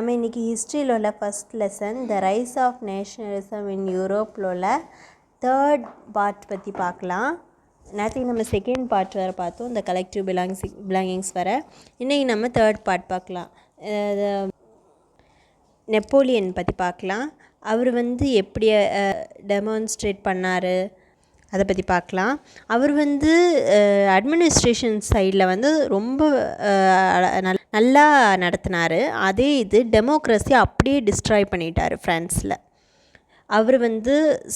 நம்ம இன்றைக்கி ஹிஸ்ட்ரியில் உள்ள first lesson the rise of nationalism in யூரோப்பில் உள்ள தேர்ட் பார்ட் பற்றி பார்க்கலாம். நேற்றுக்கு நம்ம செகண்ட் பார்ட் வேறு பார்த்தோம், இந்த கலெக்டிவ் பிலாங்கிங்ஸ் வர. இன்றைக்கி நம்ம தேர்ட் பார்ட் பார்க்கலாம். நெப்போலியன் பற்றி பார்க்கலாம். அவர் எப்படி டெமான்ஸ்ட்ரேட் பண்ணார் அதை பற்றி பார்க்கலாம். அவர் அட்மினிஸ்ட்ரேஷன் சைடில் ரொம்ப நல்லா நடத்தினார். அதே இது டெமோக்ரஸி அப்படியே டிஸ்ட்ராய் பண்ணிட்டார் ஃப்ரான்ஸில். அவர்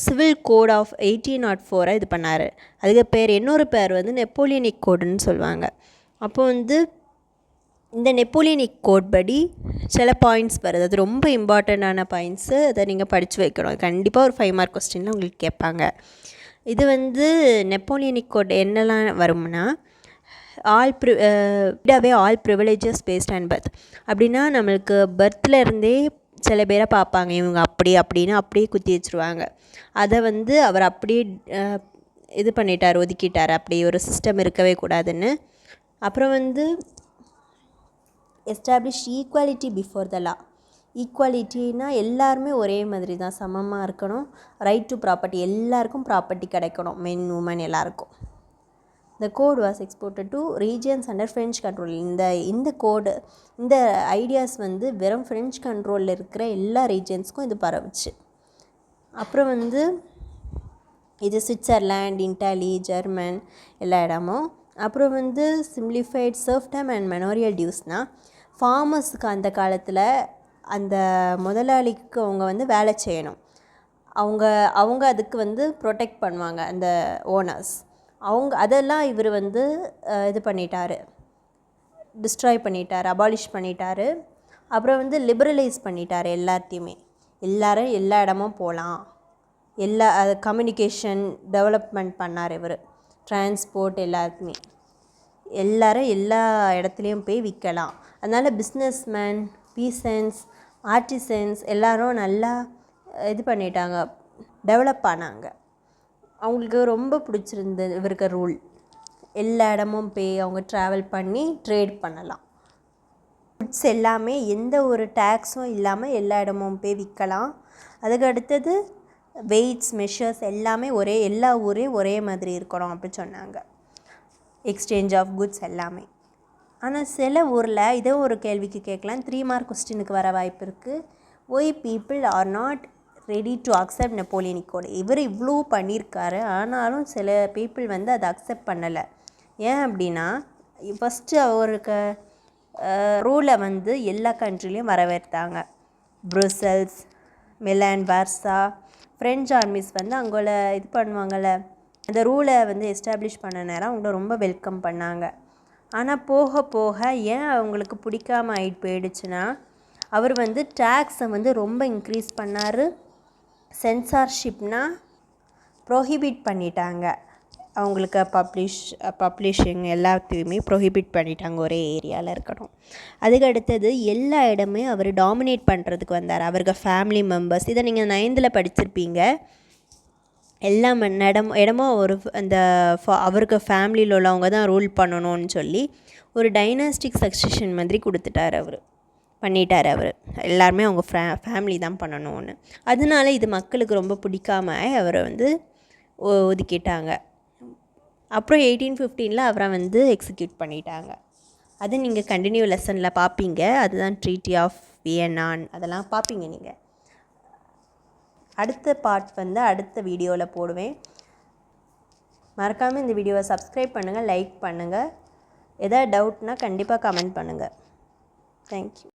சிவில் கோட் ஆஃப் 1804 இது பண்ணார். அதுக்கு பேர் இன்னொரு பேர் நெப்போலியனிக் கோடுன்னு சொல்லுவாங்க. அப்போ இந்த நெப்போலியனிக் கோட் படி சில பாயிண்ட்ஸ் வருது. அது ரொம்ப இம்பார்ட்டண்ட்டான பாயிண்ட்ஸு. அதை நீங்கள் படித்து வைக்கணும். கண்டிப்பாக ஒரு 5 மார்க் கொஸ்டினில் உங்களுக்கு கேட்பாங்க. இது நெப்போலியனிக் கோட் என்னெல்லாம் வரும்னா, all privileges based and birth. அப்படின்னா நம்மளுக்கு பர்த்லேருந்தே சில பேரை பார்ப்பாங்க, இவங்க அப்படின்னு அப்படியே குத்தி வச்சுருவாங்க. அதை அவர் அப்படியே இது பண்ணிட்டார், ஒதுக்கிட்டார். அப்படி ஒரு சிஸ்டம் இருக்கவே கூடாதுன்னு. அப்புறம் establish equality before the law. ஈக்குவாலிட்டினா எல்லாருமே ஒரே மாதிரி தான், சமமாக இருக்கணும். ரைட் டு ப்ராப்பர்ட்டி, எல்லாருக்கும் ப்ராப்பர்ட்டி கிடைக்கணும், மென் உமன் எல்லாருக்கும். இந்த code was exported to regions under French control. இந்த கோடு, இந்த ஐடியாஸ் வெறும் ஃப்ரெஞ்ச் கண்ட்ரோலில் இருக்கிற எல்லா ரீஜியன்ஸ்க்கும் இது பரவுச்சு. அப்புறம் இது சுவிட்சர்லாண்ட், இட்டாலி, ஜெர்மன் எல்லா இடமும். அப்புறம் சிம்ப்ளிஃபைட் சர்ஃப்டம் அண்ட் மெனோரியல் டியூஸ்னால், ஃபார்மர்ஸுக்கு அந்த காலத்தில் அந்த முதலாளிக்கு அவங்க வேலை செய்யணும். அவங்க அதுக்கு ப்ரொடெக்ட் பண்ணுவாங்க, அந்த ஓனர்ஸ். அதெல்லாம் இவர் இது பண்ணிட்டார், டிஸ்ட்ராய் பண்ணிட்டார், அபாலிஷ் பண்ணிட்டார். அப்புறம் லிபரலைஸ் பண்ணிட்டார் எல்லாத்தையுமே. எல்லோரும் எல்லா இடமும் போகலாம், எல்லா கம்யூனிகேஷன் டெவலப்மெண்ட் பண்ணார் இவர். டிரான்ஸ்போர்ட் எல்லாத்துக்குமே எல்லோரும் எல்லா இடத்துலையும் போய் விற்கலாம். அதனால் பிஸ்னஸ்மேன், பீசன்ஸ், ஆர்டிசன்ஸ் எல்லோரும் நல்லா இது பண்ணிட்டாங்க, டெவலப் ஆனாங்க. அவங்களுக்கு ரொம்ப பிடிச்சிருந்தது இவருக்கு ரூல். எல்லா இடமும் போய் அவங்க ட்ராவல் பண்ணி ட்ரேட் பண்ணலாம். ஃபுட்ஸ் எல்லாமே எந்த ஒரு டேக்ஸும் இல்லாமல் எல்லா இடமும் போய் விற்கலாம். அதுக்கு அடுத்தது வெயிட்ஸ், மெஷர்ஸ் எல்லாமே எல்லா ஊரையும் ஒரே மாதிரி இருக்கணும் அப்படி சொன்னாங்க. எக்ஸ்சேஞ்ச் ஆஃப் குட்ஸ் எல்லாமே. ஆனால் சில ஊரில் இதே ஒரு கேள்விக்கு கேட்கலாம், 3 மார்க் கொஸ்டினுக்கு வர வாய்ப்பு இருக்குது. Why people are not ready to accept Napoleonic code. இவர் இவ்வளோ பண்ணியிருக்காரு, ஆனாலும் சில பீப்புள் அதை அக்செப்ட் பண்ணலை. ஏன் அப்படின்னா, ஃபஸ்ட்டு அவருக்கு ரூலை எல்லா கண்ட்ரிலையும் வரவேற்றாங்க. ப்ருசல்ஸ், மிலான், வார்சா, ஃப்ரெஞ்ச் ஆர்மிஸ் அங்கே இது பண்ணுவாங்கள்ல, அந்த ரூலை எஸ்டாப்ளிஷ் பண்ண நேரம் அவங்கள ரொம்ப வெல்கம் பண்ணாங்க. ஆனால் போக போக ஏன் அவங்களுக்கு பிடிக்காம போயிடுச்சுன்னா, அவர் டேக்ஸை ரொம்ப இன்க்ரீஸ் பண்ணார். சென்சார்ஷிப்னால் ப்ரோஹிபிட் பண்ணிட்டாங்க. அவங்களுக்கு பப்ளிஷிங் எல்லாத்தையுமே ப்ரோஹிபிட் பண்ணிட்டாங்க, ஒரே ஏரியாவில் இருக்கணும். அதுக்கு அடுத்தது எல்லா இடமே அவர் டாமினேட் பண்ணுறதுக்கு வந்தார். அவருக்கு ஃபேமிலி மெம்பர்ஸ், இதை நீங்கள் 9th படிச்சிருப்பீங்க. எல்லா இடமும் ஒரு அந்த அவருக்கு ஃபேமிலியில் உள்ளவங்க தான் ரூல் பண்ணணும்னு சொல்லி ஒரு டைனாஸ்டிக் சக்சஷன் மாதிரி பண்ணிட்டார் அவர். எல்லாருமே அவங்க ஃபேமிலி தான் பண்ணணும்னு. அதனால இது மக்களுக்கு ரொம்ப பிடிக்காம அவரை ஒதுக்கிட்டாங்க. அப்புறம் 1815 அவரை எக்ஸிக்யூட் பண்ணிட்டாங்க. அது நீங்கள் கண்டினியூ லெசனில் பார்ப்பீங்க. அதுதான் ட்ரீட்டி ஆஃப் வியன்னான், அதெல்லாம் பார்ப்பீங்க நீங்கள். அடுத்த பார்ட் அடுத்த வீடியோவில் போடுவேன். மறக்காமல் இந்த வீடியோவை சப்ஸ்கிரைப் பண்ணுங்கள், லைக் பண்ணுங்கள். எதாவது டவுட்னால் கண்டிப்பாக கமெண்ட் பண்ணுங்கள். தேங்க்யூ.